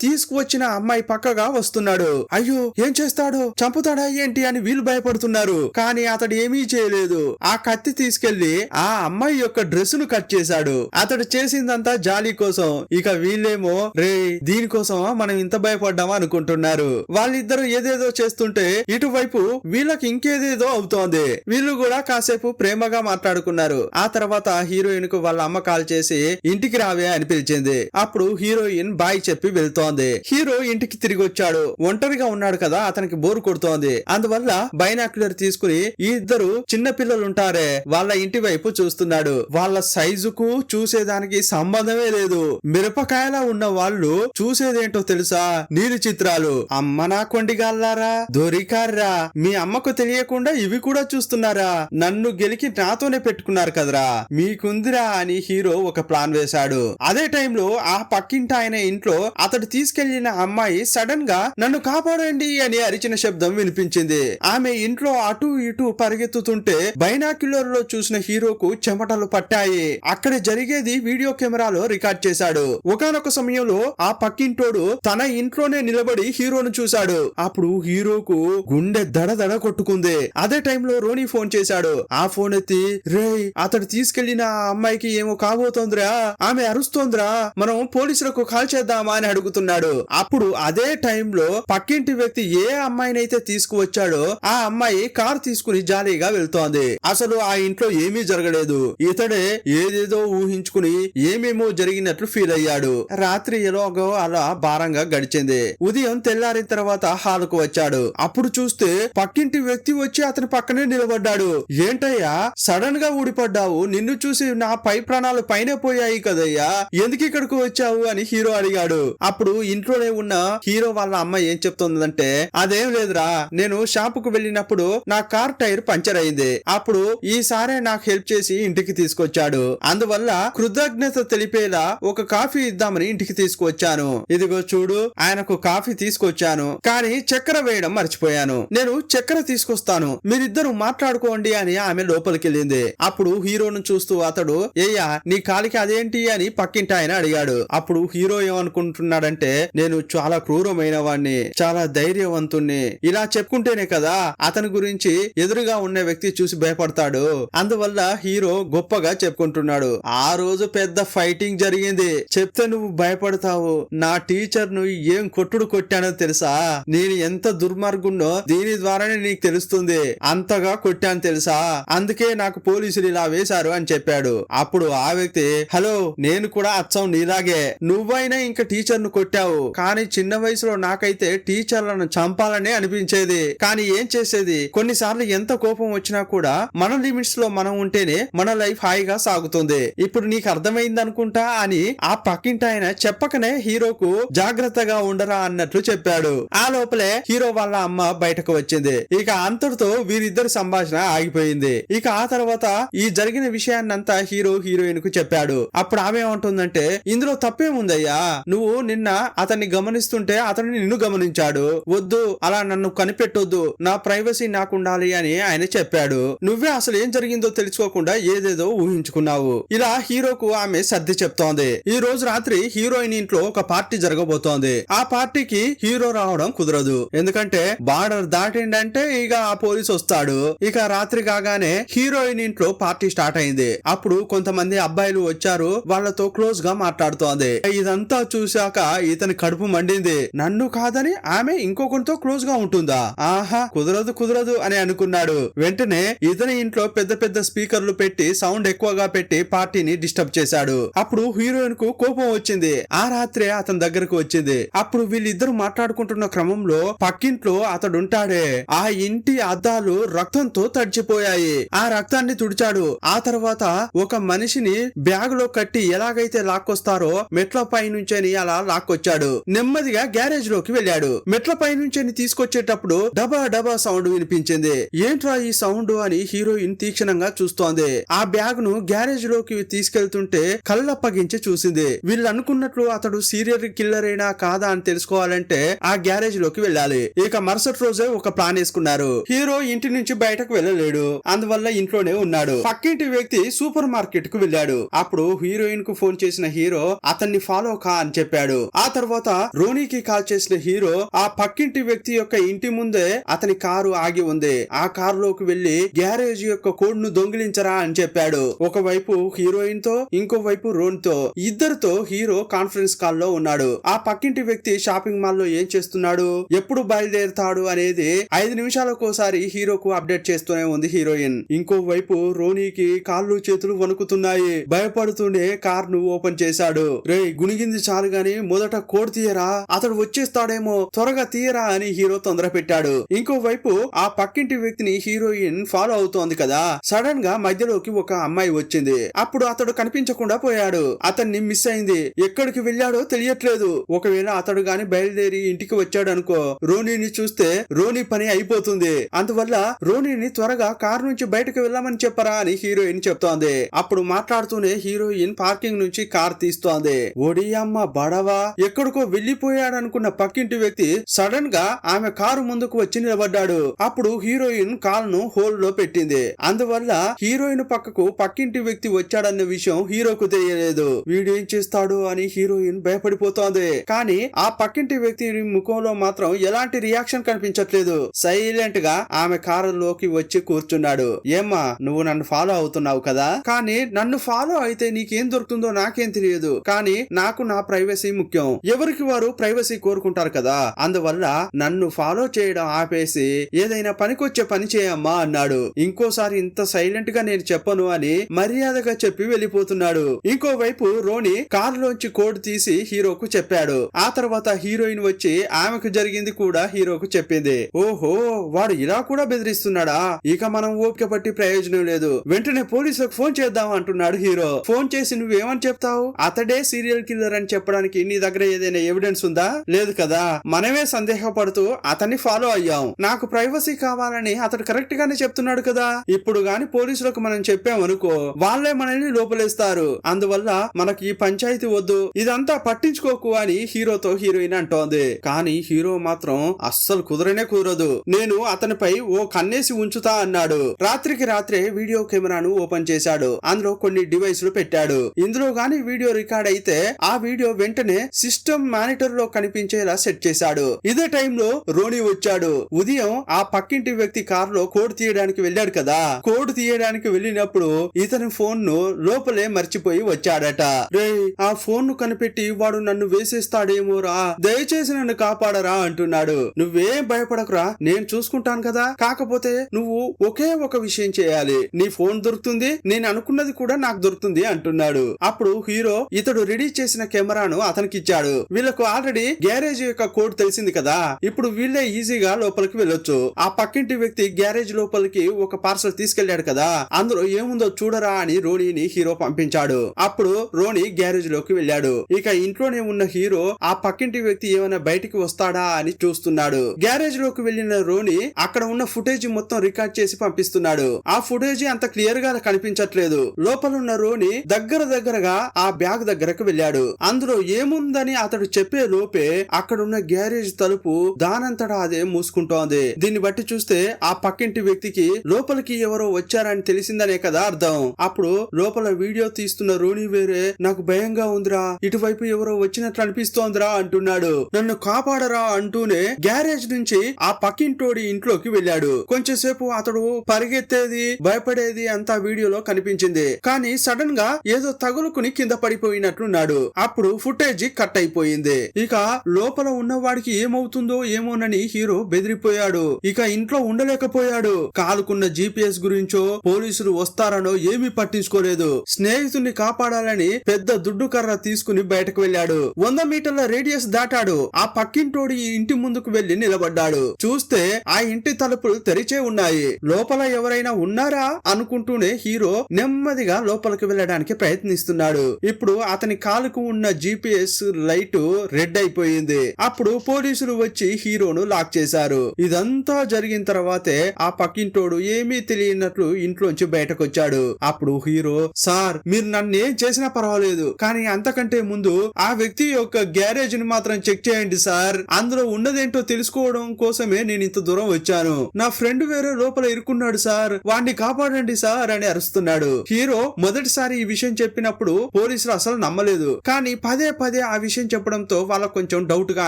తీసుకువచ్చిన అమ్మాయి పక్కగా వస్తున్నాడు. అయ్యో ఏం చేస్తాడు, చంపుతాడా ఏంటి అని వీళ్ళు భయపడుతున్నారు. కానీ అతడు ఏమీ చేయలేదు. ఆ కత్తి తీసుకెళ్లి ఆ అమ్మాయి యొక్క డ్రెస్ ను కట్ చేశాడు. అతడు చేసిందంతా జాలీ కోసం. ఇక వీళ్ళేమో రే దీనికోసమా మనం ఇంత భయపడ్డామా అనుకుంటున్నారు. వాళ్ళిద్దరూ ఏదేదో చేస్తుంటే ఇటువైపు వీళ్ళకి ఇంకేదేదో అవుతోంది. వీళ్ళు కూడా కాసేపు ప్రేమగా మాట్లాడుకున్నారు. ఆ తర్వాత హీరోయిన్ కు వాళ్ళ అమ్మ కాల్ చేసి ఇంటికి రావే అని పిలిచింది. అప్పుడు హీరోయిన్ బాయ్ చెప్పి వెళ్తోంది. హీరో ఇంటికి తిరిగి వచ్చాడు. ఒంటరిగా ఉన్నాడు కదా, అతనికి బోరు కొడుతోంది. అందువల్ల బైనాక్యులర్ తీసుకుని ఈ ఇద్దరు చిన్న పిల్లలుంటారే వాళ్ళ ఇంటి వైపు చూస్తున్నాడు. వాళ్ళ సైజుకు చూసేదానికి సంబంధమే లేదు. మిరపకాయలా ఉన్న వాళ్ళు చూసేదేంటో తెలుసా, నీలి చిత్రాలు. అమ్మ నా కొండిగాల్లారా, దొరికారా, మీ అమ్మకు తెలియకుండా ఇవి కూడా చూస్తున్నారా, నన్ను గెలికి నాతోనే పెట్టుకున్నారు కదరా, మీకుందిరా అని హీరో ఒక ప్లాన్ వేశాడు. అదే టైంలో ఆ పక్కింటి ఆయన ఇంట్లో అతడు తీసుకెళ్లిన అమ్మాయి సడన్ గా నన్ను కాపాడండి అని అరిచిన శబ్దం వినిపించింది. ఆమె ఇంట్లో అటు ఇటు పరిగెత్తుతుంటే బైనాక్యులర్ లో చూసిన హీరోకు చెమటలు పట్టాయి. అక్కడ జరిగేది వీడియో కెమెరాలో రికార్డ్ చేశాడు. ఒకానొక సమయంలో ఆ పక్కింటోడు తన ఇంట్లోనే నిలబడి హీరోను చూశాడు. అప్పుడు హీరోకు గుండె దడదడ కొట్టుకుంది. అదే టైంలో రోని ఫోన్ చేశాడు. ఆ ఫోన్ ఎత్తి, రేయ్ అతడు తీసుకెళ్లిన ఆ అమ్మాయికి ఏమో కాబోతోందిరా, ఆమె అరుస్తోందిరా, మనం పోలీసులకు కాల్ చేద్దాం తీసుకెళ్దామా అని అడుగుతున్నాడు. అప్పుడు అదే టైంలో పక్కింటి వ్యక్తి ఏ అమ్మాయినైతే తీసుకువచ్చాడో ఆ అమ్మాయి కారు తీసుకుని జాలీగా వెళ్తోంది. అసలు ఆ ఇంట్లో ఏమీ జరగలేదు. ఇతడే ఏదేదో ఊహించుకుని ఏమేమో జరిగినట్లు ఫీల్ అయ్యాడు. రాత్రి ఎలాగో అలా భారంగా గడిచింది. ఉదయం తెల్లారిన తర్వాత హాలుకు వచ్చాడు. అప్పుడు చూస్తే పక్కింటి వ్యక్తి వచ్చి అతని పక్కనే నిలబడ్డాడు. ఏంటయ్యా సడన్ గా ఊడిపడ్డావు? నిన్ను చూసి నా పై ప్రాణాలు పైన పోయాయి కదయ్యా, ఎందుకు ఇక్కడికి వచ్చావు అని హీరో అడిగాడు. అప్పుడు ఇంట్లోనే ఉన్న హీరో వాళ్ళ అమ్మ ఏం చెప్తుందంటే, అదేం లేదురా, నేను షాపుకు వెళ్ళినప్పుడు నా కార్ టైర్ పంచర్ అయింది. అప్పుడు ఈసారే నాకు హెల్ప్ చేసి ఇంటికి తీసుకొచ్చాడు. అందువల్ల కృతజ్ఞత తెలిపేలా ఒక కాఫీ ఇద్దామని ఇంటికి తీసుకువచ్చాను. ఇదిగో చూడు, ఆయనకు కాఫీ తీసుకొచ్చాను, కానీ చక్కెర వేయడం మర్చిపోయాను. నేను చక్కెర తీసుకొస్తాను, మీరిద్దరు మాట్లాడుకోండి అని ఆమె లోపలికెళ్ళింది. అప్పుడు హీరోను చూస్తూ అతడు, ఏయ్యా నీ కాలికి అదేంటి అని పక్కింటి ఆయన అడిగాడు. అప్పుడు హీరో ఏమనుకుంటున్నాడంటే, నేను చాలా క్రూరమైన వాణ్ణి, చాలా ధైర్యవంతుణ్ణి, ఇలా చెప్పుకుంటేనే కదా అతని గురించి ఎదురుగా ఉన్న వ్యక్తి చూసి భయపడతాడు. అందువల్ల హీరో గొప్పగా చెప్పుకుంటున్నాడు. ఆ రోజు పెద్ద ఫైటింగ్ జరిగింది, చెప్తే నువ్వు భయపడతావు. నా టీచర్ ను ఏం కొట్టుడు కొట్టానో తెలుసా? నేను ఎంత దుర్మార్గుండో దీని ద్వారానే నీకు తెలుస్తుంది. అంతగా కొట్టాను తెలుసా, అందుకే నాకు పోలీసులు ఇలా వేశారు అని చెప్పాడు. అప్పుడు ఆ వ్యక్తి, హలో, నేను కూడా అచ్చం నీలాగే, నువ్వైనా ఇంకా టీచర్ ను కొట్టావు, కానీ చిన్న వయసులో నాకైతే టీచర్లను చంపాలనే అనిపించేది. కానీ ఏం చేసేది, కొన్నిసార్లు ఎంత కోపం వచ్చినా కూడా మన లిమిట్స్ లో మనం ఉంటేనే మన లైఫ్ హాయిగా సాగుతుంది. ఇప్పుడు నీకు అర్థమైంది అనుకుంటా అని ఆ పక్కింటి ఆయన చెప్పకనే హీరోకు జాగ్రత్తగా ఉండరా అన్నట్లు చెప్పాడు. ఆ లోపలే హీరో వాళ్ళ అమ్మ బయటకు వచ్చింది. ఇక అంతటితో వీరిద్దరి సంభాషణ ఆగిపోయింది. ఇక ఆ తర్వాత ఈ జరిగిన విషయాన్నంతా హీరో హీరోయిన్ కు చెప్పాడు. అప్పుడు ఆమె ఏమంటుందంటే, ఇందులో తప్పేముందయ్యా, నువ్వు నిన్న అతన్ని గమనిస్తుంటే అతన్ని నిన్ను గమనించాడు, వద్దు అలా నన్ను కనిపెట్టొద్దు, నా ప్రైవసీ నాకు ఉండాలి అని ఆయన చెప్పాడు. నువ్వే అసలు ఏం జరిగిందో తెలుసుకోకుండా ఏదేదో ఊహించుకున్నావు. ఇలా హీరోకు ఆమె సర్ది చెప్తోంది. ఈ రోజు రాత్రి హీరోయిన్ ఇంట్లో ఒక పార్టీ జరగబోతోంది. ఆ పార్టీకి హీరో రావడం కుదరదు, ఎందుకంటే బార్డర్ దాటిండంటే ఇక ఆ పోలీస్ వస్తాడు. ఇక రాత్రి కాగానే హీరోయిన్ ఇంట్లో పార్టీ స్టార్ట్ అయింది. అప్పుడు కొంతమంది అబ్బాయిలు వచ్చారు, వాళ్ళతో క్లోజ్ గా మాట్లాడుతోంది. ఇదంతా చూశాక ఇతని కడుపు మండింది. నన్ను కాదని ఆమె ఇంకొకరితో క్లోజ్ గా ఉంటుందా, ఆహా కుదరదు కుదరదు అని అనుకున్నాడు. వెంటనే ఇతని ఇంట్లో పెద్ద పెద్ద స్పీకర్లు పెట్టి సౌండ్ ఎక్కువగా పెట్టి పార్టీని డిస్టర్బ్ చేశాడు. అప్పుడు హీరోయిన్ కు కోపం వచ్చింది. ఆ రాత్రే అతని దగ్గరకు వచ్చింది. అప్పుడు వీళ్ళిద్దరు మాట్లాడుకుంటున్న క్రమంలో పక్కింట్లో అతడుంటాడే, ఆ ఇంటి అద్దాలు రక్తంతో తడిచిపోయాయి. ఆ రక్తాన్ని తుడిచాడు. ఆ తర్వాత ఒక మనిషిని బ్యాగ్ లో కట్టి ఎలాగైతే లాక్కొస్తారో మెట్ల పై నుంచని అలా లాక్కొచ్చాడు. నెమ్మదిగా గ్యారేజ్ లోకి వెళ్ళాడు. మెట్ల పై నుంచని తీసుకొచ్చేటప్పుడు డబా డబా సౌండ్ వినిపించింది. ఏంట్రా ఈ సౌండ్ అని హీరోయిన్ తీక్షణంగా చూస్తోంది. ఆ బ్యాగ్ ను గ్యారేజ్ లోకి తీసుకెళ్తుంటే కళ్ళప్పగించి చూసింది. వీళ్ళు అనుకున్నట్లు అతడు సీరియల్ కిల్లర్ అయినా కాదా అని తెలుసుకోవాలంటే ఆ గ్యారేజ్ లోకి వెళ్ళాలి. ఇక మరుసటి రోజే ఒక ప్లాన్ వేసుకున్నారు. హీరో ఇంటి నుంచి బయటకు వెళ్ళలేడు, అందువల్ల ఇంట్లోనే ఉన్నాడు. పక్కింటి వ్యక్తి సూపర్ మార్కెట్ కు వెళ్ళాడు. అప్పుడు హీరోయిన్ కు ఫోన్ చేసిన హీరో అతన్ని ఫాలో కా అని చెప్పాడు. ఆ తర్వాత రోనీకి కాల్ చేసిన హీరో ఆ పక్కింటి వ్యక్తి యొక్క ఇంటి ముందే అతని కారు ఆగి ఉంది. ఆ కారులోకి వెళ్లి గ్యారేజ్ యొక్క కోడ్ ను దొంగిలించరా అని చెప్పాడు. ఒకవైపు హీరోయిన్ తో, ఇంకోవైపు రోన్ తో, ఇద్దరితో హీరో కాన్ఫరెన్స్ కాల్ లో ఉన్నాడు. ఆ పక్కింటి వ్యక్తి షాపింగ్ మాల్ లో ఏం చేస్తున్నాడు, ఎప్పుడు బయలుదేరుతాడు అనేది 5 నిమిషాలకోసారి హీరోకు అప్డేట్ చేస్తూనే ఉంది హీరోయిన్. ఇంకోవైపు రోనీకి కాళ్ళు చేతులు వణుకుతున్నాయి. భయపడుతూనే కార్ ను ఓపెన్ చేశాడు. రే గునిగింది చాలు గాని మొదట కోడ్ తీయరా, అతడు వచ్చేస్తాడేమో, త్వరగా తీయరా అని హీరో తొందర పెట్టాడు. ఇంకోవైపు ఆ పక్కింటి వ్యక్తిని హీరోయిన్ ఫాలో అవుతోంది కదా. సడన్ గా మధ్యలోకి ఒక అమ్మాయి వచ్చింది. అప్పుడు అతడు కనిపించకుండా పోయాడు. అతన్ని మిస్ అయింది. ఎక్కడికి వెళ్ళాడో తెలియట్లేదు. ఒకవేళ అతడు గాని బయలుదేరి ఇంటికి వచ్చాడు అనుకో, రోనీని చూస్తే రోనీ పని అయిపోతుంది. అందువల్ల రోనీని త్వరగా కారు నుంచి బయటకు వెళ్ళమని చెప్పరా అని హీరోయిన్ చెప్తోంది. అప్పుడు మాట్లాడుతూనే హీరోయిన్ పార్కింగ్ నుంచి కార్ తీస్తోంది. ఒడియమ్మ బడవా, ఎక్కడికో వెళ్లిపోయాడనుకున్న పక్కింటి వ్యక్తి సడన్ గా ఆమె కారు ముందుకు వచ్చి నిలబడ్డాడు. అప్పుడు హీరోయిన్ కాల్ ను హోల్డ్ లో పెట్టింది. అందువల్ల హీరోయిన్ పక్కకు పక్కింటి వ్యక్తి వచ్చాడన్న విషయం హీరోకు తెలియలేదు. వీడేం చేస్తాడు అని హీరోయిన్ భయపడిపోతోంది. కానీ ఆ పక్కింటి వ్యక్తి ముఖంలో మాత్రం ఎలాంటి రియాక్షన్ కనిపించట్లేదు. సైలెంట్ గా ఆమె కారులోకి వచ్చి కూర్చున్నాడు. ఏమ్మా, నువ్వు నన్ను ఫాలో అవుతున్నావు కదా, కానీ నన్ను ఫాలో అయితే నీకేం దొరుకుతుందో నాకేం తెలియదు, కానీ నాకు నా ప్రైవసీ ముఖ్యం. ఎవరికి వారు ప్రైవసీ కోరుకుంటారు కదా, అందువల్ల నన్ను ఫాలో చేయడం ఆపేసి ఏదైనా పనికొచ్చే పని చేయమ్మా అన్నాడు. ఇంకోసారి ఇంత సైలెంట్ గా నేను చెప్పను అని మర్యాదగా చెప్పి వెళ్ళిపోతున్నాడు. ఇంకోవైపు రోని కారులోంచి కోడ్ తీసి హీరోకు చెప్పాడు. ఆ తర్వాత హీరోయిన్ వచ్చి ఆమెకు జరిగింది కూడా హీరోకు చెప్పింది. ఓహో, వాడు ఇలా కూడా బెదిరిస్తున్నాడా, ఇక మనం ఓపిక పట్టి ప్రయోజనం లేదు, వెంటనే పోలీసులకు ఫోన్ చేద్దాం అంటున్నాడు హీరో. ఫోన్ చేసి నువ్వేమని చెప్తావు, అతడే సీరియల్ కిల్లర్ అని చెప్పడానికి నీ దగ్గర ఏదైనా ఎవిడెన్స్ ఉందా? లేదు కదా, మనమే సందేహపడుతూ అతన్ని ఫాలో అయ్యాం, నాకు ప్రైవసీ కావాలని అతడు కరెక్ట్ గానే చెప్తున్నాడు కదా, ఇప్పుడు గాని పోలీసులకు మనం చెప్పామనుకో వాళ్ళే మనల్ని లోపలేస్తారు, అందువల్ల మనకి ఈ పంచాయతీ వద్దు, ఇదంతా పట్టించుకోకు అని హీరోతో హీరోయిన్ అంటోంది. కానీ హీరో మాత్రం అస్సలు కుదరదు, నేను అతనిపై ఓ కన్నేసి ఉంచుతా అన్నాడు. రాత్రికి రాత్రే వీడియో కెమెరాను ఓపెన్ చేశాడు. అందులో కొన్ని డివైస్లు పెట్టాడు. ఇందులో గాని వీడియో రికార్డ్ అయితే ఆ వీడియో వెంటనే సిస్టమ్ మానిటర్ లో కనిపించేలా సెట్ చేశాడు. ఇదే టైంలో రోని వచ్చాడు. ఉదయం ఆ పక్కింటి వ్యక్తి కారులో కోడ్ తీయడానికి వెళ్ళాడు కదా, కోడ్ తీయడానికి వెళ్ళినప్పుడు ఇతని ఫోన్ ను లోపలే మర్చిపోయి వచ్చాడట. రే, ఆ ఫోన్ ను కనిపెట్టి వాడు నన్ను వేసేస్తాడేమోరా, దయచేసి నన్ను కాపాడరా అంటున్నాడు. నువ్వేం భయపడకురా, నేను చూసుకుంటాను కదా, కాకపోతే నువ్వు ఒకే ఒక విషయం చేయాలి, నీ ఫోన్ దొరుకుతుంది, నేను అనుకున్నది కూడా నాకు దొరుకుతుంది అంటున్నాడు. అప్పుడు హీరో ఇతడు రెడీ చేసిన కెమెరాను అతనికి ఇచ్చాడు. వీళ్ళకు ఆల్రెడీ గ్యారేజ్ యొక్క కోడ్ తెలిసింది కదా, ఇప్పుడు వీళ్ళే ఈజీగా లోపలికి వెళ్ళొచ్చు. ఆ పక్కింటి వ్యక్తి గ్యారేజ్ లోపలికి ఒక పార్సల్ తీసుకెళ్లాడు కదా, అందులో ఏముందో చూడరా అని రోనీని హీరో పంపించాడు. అప్పుడు రోని గ్యారేజ్ లోకి వెళ్ళాడు. ఇక ఇంట్లోనే ఉన్న హీరో ఆ పక్కింటి వ్యక్తి ఏమైనా బయటికి వస్తాడా అని చూస్తున్నాడు. గ్యారేజ్ లోకి వెళ్లిన రోని అక్కడ ఉన్న ఫుటేజ్ మొత్తం రికార్డ్ చేసి పంపిస్తున్నాడు. ఆ ఫుటేజ్ అంత క్లియర్ గా కనిపించట్లేదు. లోపల ఉన్న రోని దగ్గరగా ఆ బ్యాగ్ దగ్గరకు వెళ్ళాడు. అందులో ఏముందని అతడు చెప్పే లోపే అక్కడున్న గ్యారేజ్ తలుపు దానంతటా అదే మూసుకుంటోంది. దీన్ని బట్టి చూస్తే ఆ పక్కింటి వ్యక్తికి లోపలికి ఎవరో వచ్చారని తెలిసిందనే కదా అర్థం. అప్పుడు లోపల వీడియో తీస్తున్న రోని వేరే, నాకు భయంగా ఉందిరా, ఇటువైపు ఎవరో వచ్చినట్లు అనిపిస్తోందిరా అంటున్నాడు. నన్ను కాపాడరా అంటూనే గ్యారేజ్ నుంచి ఆ పక్కింటోడి ఇంట్లోకి వెళ్ళాడు. కొంచెంసేపు అతడు పరిగెత్తేది భయపడేది అంతా వీడియోలో కనిపించింది. కానీ సడన్ గా ఏదో తగులుకుని కింద పడిపోయినట్లున్నాడు. అప్పుడు ఫుటేజ్ కట్ అయిపోయింది. ఇక లోపల ఉన్నవాడికి ఏమవుతుందో ఏమోనని హీరో బెదిరిపోయాడు. ఇక ఇంట్లో ఉండలేకపోయాడు. కాలుకున్న జీపీఎస్ గురించో పోలీసులు వస్తారనో ఏమీ పట్టించుకోలేదు. స్నేహితుడిని కాపాడాలని పెద్ద దుడ్డు కర్ర తీసుకుని బయటకు వెళ్ళాడు. 100 మీటర్ల రేడియస్ దాటాడు. ఆ పక్కింటోడి ఇంటి ముందుకు వెళ్లి నిలబడ్డాడు. చూస్తే ఆ ఇంటి తలుపులు తెరిచే ఉన్నాయి. లోపల ఎవరైనా ఉన్నారా అనుకుంటూనే హీరో నెమ్మదిగా లోపలికి వెళ్ళడానికి ప్రయత్నిస్తున్నాడు. ఇప్పుడు అతని కాలుకు ఉన్న జీపీఎస్ లైట్ రెడ్ అయిపోయింది. అప్పుడు పోలీసులు వచ్చి హీరోను లాక్ చేశారు. ఇదంతా జరిగిన తర్వాతే ఆ పక్కింటోడు ఏమీ తెలియనట్లు ఇంట్లోంచి బయటకు వచ్చాడు. అప్పుడు హీరో, సార్ మీరు నన్నేం చేసినా పర్వాలేదు, కానీ అంతకంటే ముందు ఆ వ్యక్తి యొక్క గ్యారేజ్ ని మాత్రం చెక్ చేయండి సార్, అందులో ఉన్నదేంటో తెలుసుకోవడం కోసమే నేను ఇంత దూరం వచ్చాను, నా ఫ్రెండ్ వేరే లోపల ఇరుక్కున్నాడు సార్, వాణ్ణి కాపాడండి సార్ అని అరుస్తున్నాడు. హీరో మొదటిసారి ఈ విషయం చెప్పినప్పుడు పోలీసులు అసలు నమ్మలేదు. కానీ పదే పదే ఆ విషయం చెప్పడంతో వాళ్ళకు కొంచెం డౌట్ గా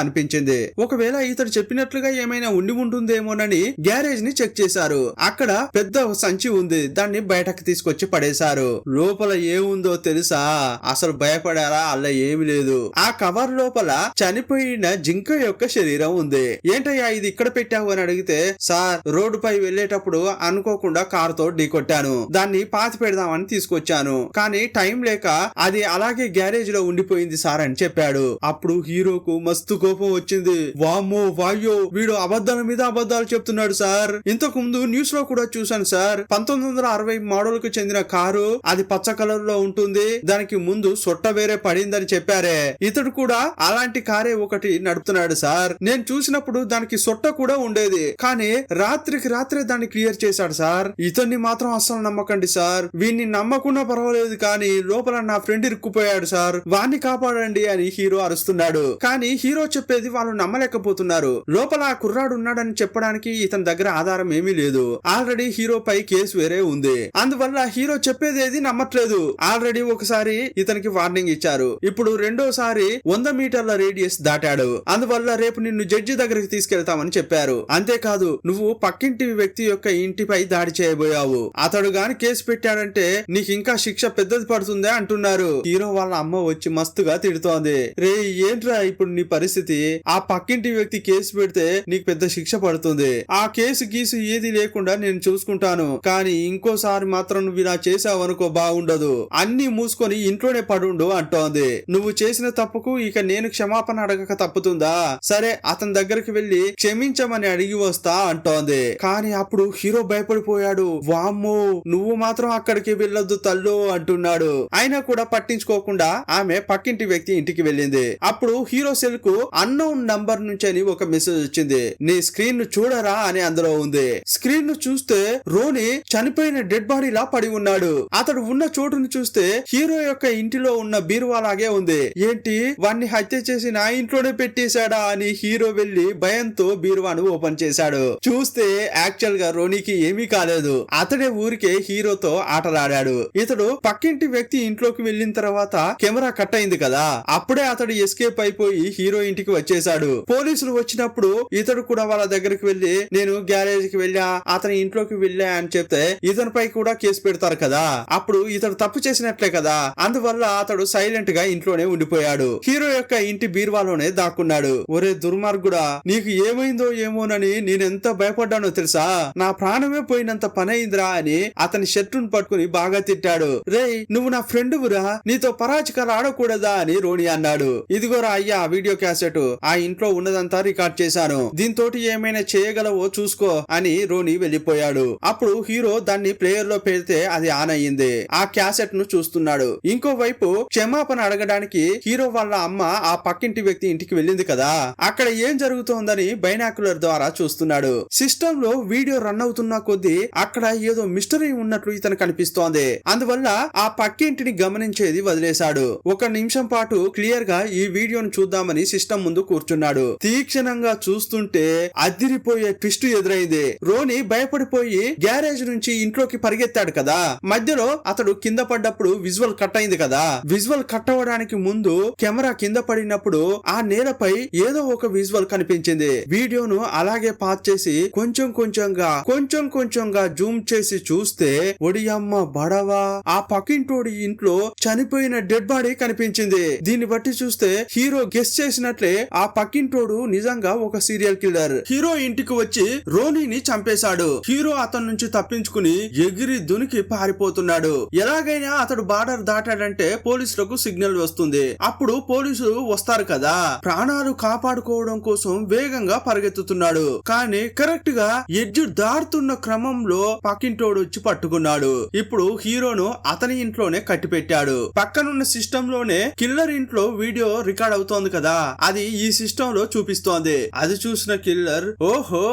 అనిపించింది. ఒకవేళ ఇతడు చెప్పినట్లుగా ఏమైనా ఉండి ఉంటుందేమోనని గ్యారేజ్ ని చెక్ చేశారు. అక్కడ పెద్ద సంచి ఉంది, దాన్ని బయటకు తీసుకొచ్చి పడేశారు. లోపల ఏముందో తెలుసా, అసలు భయపడారా, అలా ఏమి లేదు. ఆ కవర్ లోపల చనిపోయిన జింక యొక్క శరీరం ఉంది. ఏంటయ్యా ఇది ఇక్కడ పెట్టావు అని అడిగితే, సార్ రోడ్డుపై వెళ్లేటప్పుడు అనుకోకుండా కారుతో ఢీకొట్టాను, దాన్ని పాతి పెడదామని తీసుకొచ్చాను, కానీ టైం లేక అది అలాగే గ్యారేజ్ లో ఉండిపోయింది సార్ అని చెప్పాడు. అప్పుడు హీరోకు మస్తు కోపం వచ్చింది. వామ్మో వాయ్యో, వీడు అబద్ధాల మీద అబద్ధాలు చెప్తున్నాడు సార్, ఇంతకు ముందు న్యూస్ లో కూడా చూశాను సార్, 1960 మోడల్ కు చెందిన కారు, అది పచ్చ కలర్ లో ఉంటుంది, దానికి ముందు సొట్ట వేరే పడిందని చెప్పారే, ఇతడు కూడా అలాంటి కారే ఒకటి నడుపుతున్నాడు సార్, నేను చూసినప్పుడు దానికి సొట్ట కూడా ఉండేది, కానీ రాత్రికి రాత్రే దాన్ని క్లియర్ చేశాడు సార్, ఇతన్ని మాత్రం అస్సలు నమ్మకండి సార్, వీన్ని నమ్మకుండా పర్వాలేదు, కానీ లోపల నా ఫ్రెండ్ ఇరుక్కుపోయాడు సార్, వాణ్ణి కాపాడండి అని హీరో అరుస్తున్నాడు. కానీ హీరో చెప్పేది వాళ్ళు నమ్మలేకపోతున్నారు. లోపల ఆ కుర్రాడు ఉన్నాడని చెప్పడానికి ఇతని దగ్గర ఆధారం ఏమీ లేదు. ఆల్రెడీ హీరోపై కేసు వేరే ఉంది, అందువల్ల హీరో చెప్పేది ఏది నమ్మట్లేదు. ఆల్రెడీ ఒకసారి ఇతనికి వార్నింగ్ ఇచ్చారు, ఇప్పుడు రెండోసారి 100 మీటర్ల రేడియస్ దాటాడు, అందువల్ల రేపు నిన్ను జడ్జి దగ్గరికి తీసుకెళ్తామని చెప్పారు. అంతేకాదు నువ్వు పక్కింటి వ్యక్తి యొక్క ఇంటిపై దాడి చేయబోయావు, అతడు గాని కేసు పెట్టాడంటే నీకు ఇంకా శిక్ష పెద్దది పడుతుందే అంటున్నారు. హీరో వాళ్ళ అమ్మ వచ్చి మస్తుగా తిడుతోంది. రే ఏంట్రా ఇప్పుడు నీ పరిస్థితి, ఆ పక్కింటి వ్యక్తి కేసు పెడితే నీకు పెద్ద శిక్ష పడుతుంది, ఆ కేసు గీసు ఏది లేకుండా నేను చూసుకుంటాను, కానీ ఇంకోసారి మాత్రం నువ్వు ఇలా చేసావనుకో బాగుండదు, అన్ని మూసుకొని ఇంట్లోనే పడుండు అంటోంది. నువ్వు చేసిన తప్పుకు ఇక నేను క్షమాపణ అడగక తప్పుతుందా, సరే అతని దగ్గరికి వెళ్లి క్షమించమని అడిగి వస్తా అంటోంది. కానీ అప్పుడు హీరో భయపడిపోయాడు. వామ్మో నువ్వు మాత్రం అక్కడికి వెళ్ళొద్దు తల్లు అంటున్నాడు. అయినా కూడా పట్టించుకోకుండా ఆమె పక్కింటి వ్యక్తి ఇంటికి వెళ్ళింది. అప్పుడు హీరో సెల్ కు అన్నోన్ నంబర్ నుంచి అని ఒక మెసేజ్ వచ్చింది. నీ స్క్రీన్ ను చూడరా అని అందులో ఉంది. స్క్రీన్ ను చూస్తే రోని చనిపోయిన డెడ్ బాడీ లా పడి ఉన్నాడు. అతడు ఉన్న చోటును చూస్తే హీరో యొక్క ఇంటిలో ఉన్న బీరువాలాగే ఉంది. ఏంటి వాణ్ణి హత్య చేసి నా ఇంట్లోనే పెట్టేశాడా అని హీరో వెళ్లి భయంతో బీరువాను ఓపెన్ చేశాడు. చూస్తే యాక్చువల్ గా రోనీకి ఏమీ కాలేదు. అతడే ఊరికే హీరోతో ఆటలాడాడు. ఇతడు పక్కింటి వ్యక్తి ఇంట్లోకి వెళ్లిన తర్వాత కెమెరా కట్ అయింది కదా, అప్పుడే అతడు ఎస్కేప్ అయిపోయి హీరో ఇంటికి వచ్చేశాడు. పోలీసులు వచ్చినప్పుడు ఇతడు కూడా వాళ్ళ దగ్గరికి వెళ్లి నేను గ్యారేజ్ కి వెళ్ళా, అతని ఇంట్లోకి వెళ్ళా అని చెప్తే ఇతనిపై కూడా కేసు పెడతారు కదా, అప్పుడు ఇతడు తప్పు చేసినట్లే కదా, అందువల్ల అతడు సైలెంట్ గా ఇంట్లోనే ఉండిపోయాడు. హీరో యొక్క ఇంటి బీరువాలోనే దాక్కున్నాడు. ఒరే దుర్మార్గుడా, నీకు ఏమైందో ఏమోనని నేనెంత భయపడ్డానో తెలుసా, నా ప్రాణమే పోయినంత పని అయిందిరా అని అతని షర్టును పట్టుకుని బాగా తిట్టాడు. రేయ్ నువ్వు నా ఫ్రెండువురా, నీతో పరాచికాలు ఆడకూడదా అని రోని అన్నాడు. ఇదిగోరా అయ్యా వీడియో క్యాసెట్, ఆ ఇంట్లో ఉన్నదంతా రికార్డ్ చేశాను, దీంతోటి ఏమైనా చేయగలవో చూసుకో అని రోని వెళ్లిపోయాడు. అప్పుడు హీరో దాన్ని ప్లేయర్ లో పెడితే అది ఆన్ అయ్యింది. ఆ క్యాసెట్ ను చూస్తున్నాడు. ఇంకోవైపు క్షమాపణ అడగడానికి హీరో వాళ్ళ అమ్మ ఆ పక్కింటి వ్యక్తి ఇంటికి వెళ్ళింది కదా, అక్కడ ఏం జరుగుతోందని బైనాక్యులర్ ద్వారా చూస్తున్నాడు. సిస్టమ్ లో వీడియో రన్ అవుతున్న కొద్దీ అక్కడ ఏదో మిస్టరీ ఉన్నట్లు ఇతను కనిపిస్తోంది. అందువల్ల ఆ పక్కింటిని గమనించేది వదిలేశాడు. ఒక నిమిషం పాటు క్లియర్ గా ఈ వీడియోను చూద్దామని సిస్టమ్ ముందు కూర్చున్నాడు. తీక్షణంగా చూస్తుంటే అదిరిపోయే ట్విస్ట్ ఎదురైంది. రోని భయపడిపోయి గ్యారేజ్ నుంచి ఇంట్లోకి పరిగెత్తాడు కదా, మధ్యలో అతడు కింద పడ్డప్పుడు విజువల్ కట్ అయింది కదా, విజువల్ కట్ అవ్వడానికి ముందు కెమెరా కింద పడినప్పుడు ఆ నేలపై ఏదో ఒక విజువల్ కనిపించింది. వీడియోను అలాగే పాజ్ చేసి కొంచెం కొంచెంగా జూమ్ చేసి చూస్తే ఒడియమ్మ బడవా, ఆ పక్కింటోడి ఇంట్లో చనిపోయిన డెడ్ బాడీ కనిపించింది. దీన్ని బట్టి చూస్తే హీరో గెస్ చేసినట్లే ఆ పక్కింటోడు నిజంగా ఒక సీరియల్ కిల్లర్. హీరో ఇంటికి వచ్చి రోనీని చంపేశాడు. హీరో అతని నుంచి తప్పించుకుని ఎగిరి దునికి పారిపోతున్నాడు. ఎలాగైనా అతడు బార్డర్ దాటాడంటే పోలీసులకు సిగ్నల్ వస్తుంది. అప్పుడు పోలీసులు వస్తారు కదా, ప్రాణాలు కాపాడుకోవడం కోసం వేగంగా పరిగెత్తుతున్నాడు. కానీ కరెక్ట్ గా ఎడ్జ్ దాటుతున్న క్రమంలో పక్కింటోడు వచ్చి పట్టుకున్నాడు. ఇప్పుడు హీరోను అతని ఇంట్లోనే కట్టిపెట్టాడు. పక్కనున్న సిస్టమ్ లోనే కిల్లర్ ఇంట్లో వీడియో రికార్డ్ అవుతోంది కదా, అది ఈ సిస్టమ్ లో చూపిస్తోంది. అది చూసిన కిల్లర్, ఓహో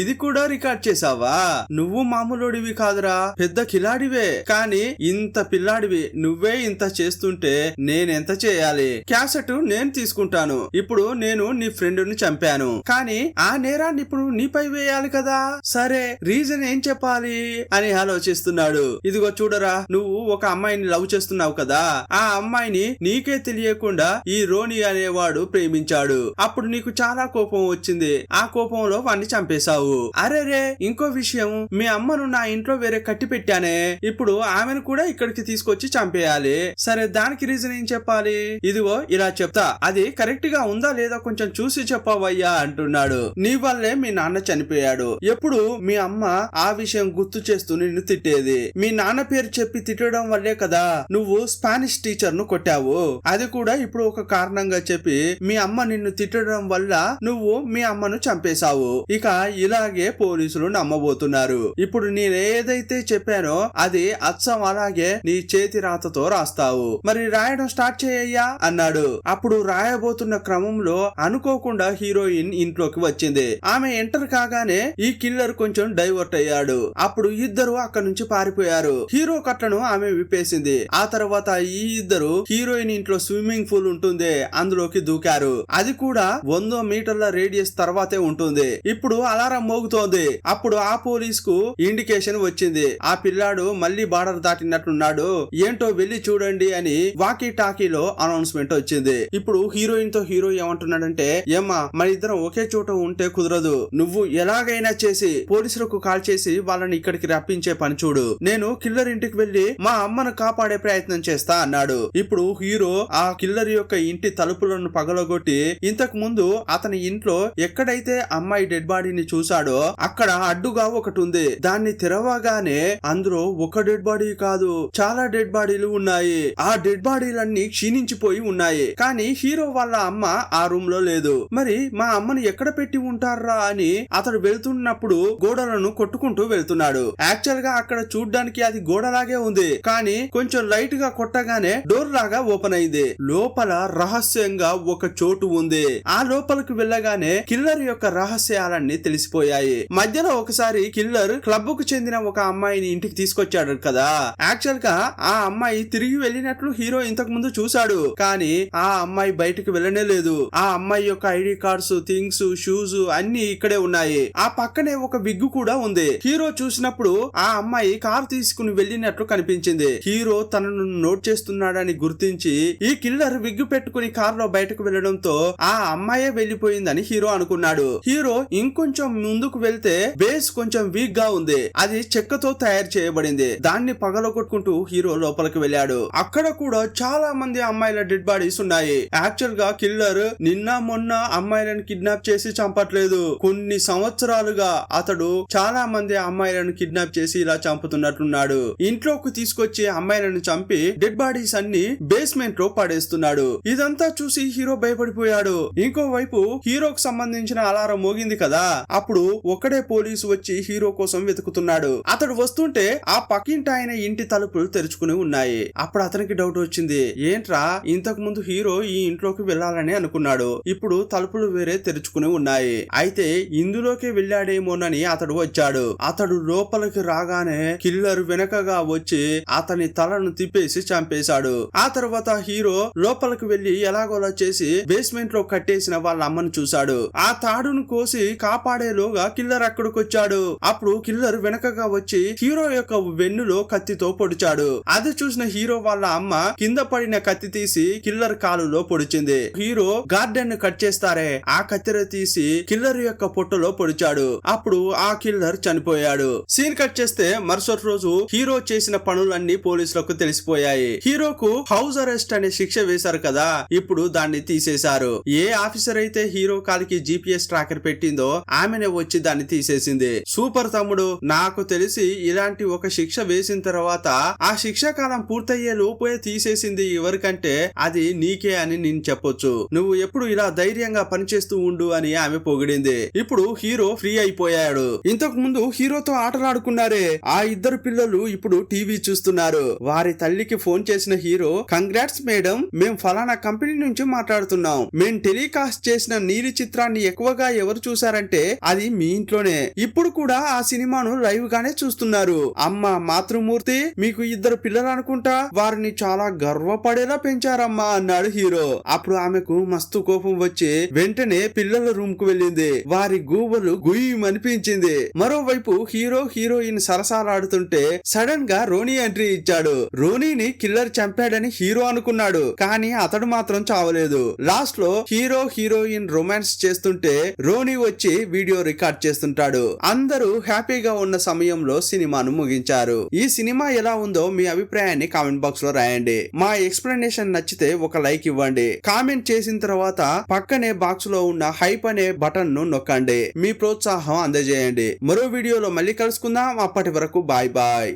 ఇది కూడా రికార్డ్ చేసావా, నువ్వు మామూలుడివి కాదురా, పెద్ద కిలాడివే, కానీ ఇంత పిల్లాడివి నువ్వే ఇంత చేస్తుంటే నేనెంత చేయాలి, క్యాసెట్ నేను తీసుకుంటాను, ఇప్పుడు నేను నీ ఫ్రెండ్ ని చంపాను, కానీ ఆ నేరాన్ని ఇప్పుడు నీపై వేయాలి కదా, సరే రీజన్ ఏం చెప్పాలి అని ఆలోచిస్తున్నాడు. ఇదిగో చూడరా, నువ్వు ఒక అమ్మాయిని లవ్ చేస్తున్నావు కదా, ఆ అమ్మాయిని నీకే తెలియకుండా ఈ రోని అనేవాడు ప్రేమించాడు. అప్పుడు నీకు చాలా కోపం వచ్చింది, ఆ కోపంలో వాణ్ణి చంపేశావు. అరేరే ఇంకో విషయం, మీ అమ్మను నా ఇంట్లో వేరే కట్టి పెట్టానే, ఇప్పుడు ఆమెను కూడా ఇక్కడికి తీసుకొచ్చి చంపేయాలి, సరే దానికి రీజన్ ఏం చెప్పాలి, ఇదిగో ఇలా చెప్తా, అది కరెక్ట్ గా ఉందా లేదా కొంచెం చూసి చెప్పవయ్యా అంటున్నాడు. నీ వల్లే మీ నాన్న చనిపోయాడు, ఎప్పుడు మీ అమ్మ ఆ విషయం గుర్తు చేస్తూ నిన్ను తిట్టేది, మీ నాన్న పేరు చెప్పి తిట్టడం వల్లే కదా నువ్వు స్పానిష్ టీచర్ ను కొట్టావు, అది కూడా ఇప్పుడు ఒక కారణంగా చెప్పి మీ అమ్మ నిన్ను తిట్టడం వల్ల నువ్వు మీ అమ్మను చంపేశావు. ఇక ఇలాగే పోలీసులు నమ్మబోతున్నారు. ఇప్పుడు నేనేదైతే చెప్పానో అది అచ్చం అలాగే నీ చేతి రాతతో రాస్తావు, మరి రాయడం స్టార్ట్ చేయయ్యా అన్నాడు. అప్పుడు రాయబోతున్న క్రమంలో అనుకోకుండా హీరోయిన్ ఇంట్లోకి వచ్చింది. ఆమె ఎంటర్ కాగానే ఈ కిల్లర్ కొంచెం డైవర్ట్ అయ్యాడు. అప్పుడు ఇద్దరు అక్కడి నుంచి పారిపోయారు. హీరో కట్లను ఆమె విప్పేసింది. ఆ తర్వాత ఈ ఇద్దరు హీరోయిన్ ఇంట్లో స్విమ్మింగ్ పూల్ ఉంటుంది, అందులోకి దూకారు. అది కూడా 100 మీటర్ల రేడియస్ తర్వాతే ఉంటుంది. ఇప్పుడు అలారం మోగుతోంది. అప్పుడు ఆ పోలీస్ కు ఇండికేషన్ వచ్చింది, ఆ పిల్లాడు మళ్ళీ బార్డర్ దాటినట్లున్నాడు, ఏంటో వెళ్లి చూడండి అని వాకీ టాకీలో అనౌన్స్మెంట్ వచ్చింది. ఇప్పుడు హీరోయిన్ తో హీరో ఏమంటున్నాడంటే, ఏమ్మా మన ఇద్దరం ఒకే చోట ఉంటే కుదరదు, నువ్వు ఎలాగైనా చేసి పోలీసులకు కాల్ చేసి వాళ్ళని ఇక్కడికి రప్పించే పని చూడు, నేను కిల్లర్ ఇంటికి వెళ్లి మా అమ్మను కాపాడే ప్రయత్నం చేస్తా అన్నాడు. ఇప్పుడు హీరో ఆ కిల్లర్ యొక్క ఇంటి తలుపులను పగలగొట్టి ఇంతకు ముందు అతని ఇంట్లో ఎక్కడైతే అమ్మాయి డెడ్ బాడీని చూశాడో అక్కడ అడ్డుగా ఒకటి ఉంది. దాన్ని తెరవగానే అందులో ఒక డెడ్ బాడీ కాదు, చాలా డెడ్ బాడీలు ఉన్నాయి. ఆ డెడ్ బాడీలన్నీ క్షీణించిపోయి ఉన్నాయి. కానీ హీరో వాళ్ళ అమ్మ ఆ రూమ్ లో లేదు. మరి మా అమ్మను ఎక్కడ పెట్టి ఉంటారా అని అతడు వెళ్తున్నప్పుడు గోడలను కొట్టుకుంటూ వెళ్తున్నాడు. యాక్చువల్ గా అక్కడ చూడ్డానికి అది గోడలాగే ఉంది, కానీ కొంచెం లైట్ గా కొట్టగానే డోర్ లాగా ఓపెన్ అయింది. లోపల రహస్యంగా ఒక చోటు ఉంది. ఆ లోపలికి వెళ్ళగానే కిల్లర్ యొక్క రహస్యాలన్నీ తెలిసిపోయాయి. మధ్యలో ఒకసారి కిల్లర్ క్లబ్ కు చెందిన ఒక అమ్మాయిని ఇంటికి తీసుకొచ్చాడు కదా. యాక్చువల్ గా ఆ అమ్మాయి తిరిగి వెళ్ళినట్లు హీరో ఇంతకు ముందు చూశాడు, కానీ ఆ అమ్మాయి బయటకు వెళ్ళనే లేదు. ఆ అమ్మాయి యొక్క ఐడి కార్డ్స్, థింగ్స్, షూస్ అన్ని ఇక్కడే ఉన్నాయి. ఆ పక్కనే ఒక విగ్గు కూడా ఉంది. హీరో చూసినప్పుడు ఆ అమ్మాయి కార్ తీసుకుని వెళ్ళినట్లు కనిపించింది. హీరో తనను నోట్ చేస్తున్నాడని గుర్తించి ఈ కిల్లర్ విగ్గు పెట్టుకుని కార్ లో బయటకు వెళ్లడంతో ఆ అమ్మాయే వెళ్లిపోయిందని హీరో అనుకున్నాడు. హీరో ఇంకొంచెం ముందుకు వెళ్తే బేస్ కొంచెం వీక్ గా ఉంది. అది చెక్కతో తయారు చేయబడింది. దాన్ని పగలగొట్టుకుంటూ హీరో లోపలికి వెళ్ళాడు. అక్కడ కూడా చాలా మంది అమ్మాయిల డెడ్ బాడీస్ ఉన్నాయి. యాక్చువల్ గా కిల్లర్ నిన్న మొన్న అమ్మాయిలను కిడ్నాప్ చేసి చంపట్లేదు. కొన్ని సంవత్సరాలుగా అతడు చాలా మంది అమ్మాయిలను కిడ్నాప్ చేసి ఇలా చంపుతున్నట్లున్నాడు. ఇంట్లోకి తీసుకొచ్చి అమ్మాయిలను చంపి డెడ్ బాడీస్ అన్ని బేస్మెంట్ లో పడేస్తున్నాడు. ఇదంతా చూసి హీరో భయపడిపోయాడు. ఇంకోవైపు హీరోకు సంబంధించిన అలారం మోగింది కదా. అప్పుడు ఒక్కడే పోలీసు వచ్చి హీరో కోసం వెతుకుతున్నాడు. అతడు వస్తుంటే ఆ పక్కింటి ఆయన ఇంటి తలుపులు తెరుచుకుని ఉన్నాయి. అప్పుడు అతనికి డౌట్ వచ్చింది. ఏంట్రా, ఇంతకు ముందు హీరో ఈ ఇంట్లోకి వెళ్ళాలని అనుకున్నాడు, ఇప్పుడు తలుపులు వేరే తెరుచుకుని ఉన్నాయి. అయితే ఇందులోకి వెళ్ళాడేమోనని అతడు వచ్చాడు. అతడు లోపలికి రాగానే కిల్లర్ వెనకగా వచ్చి అతని తలను తిప్పేసి చంపేశాడు. ఆ తర్వాత హీరో లోపలికి వెళ్లి ఎలాగోలా చేసి బేస్మెంట్ లో కట్టేసిన వాళ్ళ అమ్మను చూశాడు. ఆ తాడును కోసి కాపాడేలోగా కిల్లర్ అక్కడికి వచ్చాడు. అప్పుడు కిల్లర్ వెనకగా వచ్చి హీరో యొక్క వెన్నులో కత్తితో పొడిచాడు. అది చూసిన హీరో వాళ్ళ అమ్మ కింద పడిన కత్తి తీసి కిల్లర్ కాలులో పొడిచింది. హీరో గార్డెన్ ను కట్ చేస్తారే, ఆ కత్తెర తీసి కిల్లర్ యొక్క పొట్టలో పొడిచాడు. అప్పుడు ఆ కిల్లర్ చనిపోయాడు. సీన్ కట్ చేస్తే మరుసటి రోజు హీరో చేసిన పనులన్నీ పోలీసులకు తెలిసిపోయాయి. హీరోకు హౌస్ అరెస్ట్ అనే శిక్ష వేశారు కదా, ఇప్పుడు దాన్ని తీసేశారు. ఏ ఆఫీసర్ అయితే హీరో కాలికి GPS ట్రాకర్ పెట్టిందో ఆమెనే వచ్చి దాన్ని తీసేసింది. సూపర్ తమ్ముడు, నాకు తెలిసి ఇలాంటి ఒక శిక్ష వేసిన తర్వాత ఆ శిక్షా కాలం పూర్తయ్యే లోపే తీసేసింది ఎవరికంటే అది నీకే అని నేను చెప్పొచ్చు. నువ్వు ఎప్పుడు ఇలా ధైర్యంగా పనిచేస్తూ ఉండు అని ఆమె పొగిడింది. ఇప్పుడు హీరో ఫ్రీ అయిపోయాడు. ఇంతకు ముందు హీరోతో ఆటలాడుకున్నారే ఆ ఇద్దరు పిల్లలు ఇప్పుడు టీవీ చూస్తున్నారు. వారి తల్లికి ఫోన్ చేసిన హీరో, కంగ్రాట్స్ మేడం, మేం ఫలానా కంపెనీ నుంచి మాట్లాడుతున్నాం. మేం టెలికాస్ట్ చేసిన నీలి చిత్రాన్ని ఎక్కువగా ఎవరు చూసారంటే అది మీ ఇంట్లోనే. ఇప్పుడు కూడా ఆ సినిమాను లైవ్ గానే చూస్తున్నారు. అమ్మ మాతృమూర్తి, మీకు ఇద్దరు పిల్లలు అనుకుంటా, వారిని చాలా గర్వపడేలా పెంచారమ్మా అన్నాడు హీరో. అప్పుడు ఆమెకు మస్తు కోపం వచ్చి వెంటనే పిల్లల రూమ్ కు వెళ్ళింది. వారి గూబలు గుయ్యమనిపించింది. మరోవైపు హీరో హీరోయిన్ సరసాలాడుతుంటే సడన్ గా రోనీ ఎంట్రీ ఇచ్చాడు. రోనీని కిల్లర్ చంపాడని హీరో అనుకున్నాడు, కానీ అతడు మాత్రం చావలేదు. లాస్ట్ లో హీరో హీరోయిన్ రొమాన్స్ చేస్తుంటే రోనీ వచ్చి వీడియో రికార్డ్ చేస్తుంటాడు. అందరూ హ్యాపీగా ఉన్న సమయంలో సినిమాను ముగించారు. ఈ సినిమా ఎలా ఉందో మీ అభిప్రాయాన్ని కామెంట్ బాక్స్ లో రాయండి. మా ఎక్స్ప్లెనేషన్ నచ్చితే ఒక లైక్ ఇవ్వండి. కామెంట్ చేసిన తర్వాత పక్కనే బాక్స్ లో ఉన్న హైప్ అనే బటన్ ను నొక్కండి. మీ ప్రోత్సాహం అందజేయండి. మరో వీడియోలో మళ్ళీ కలుసుకుందాం. అప్పటి వరకు బాయ్ బాయ్.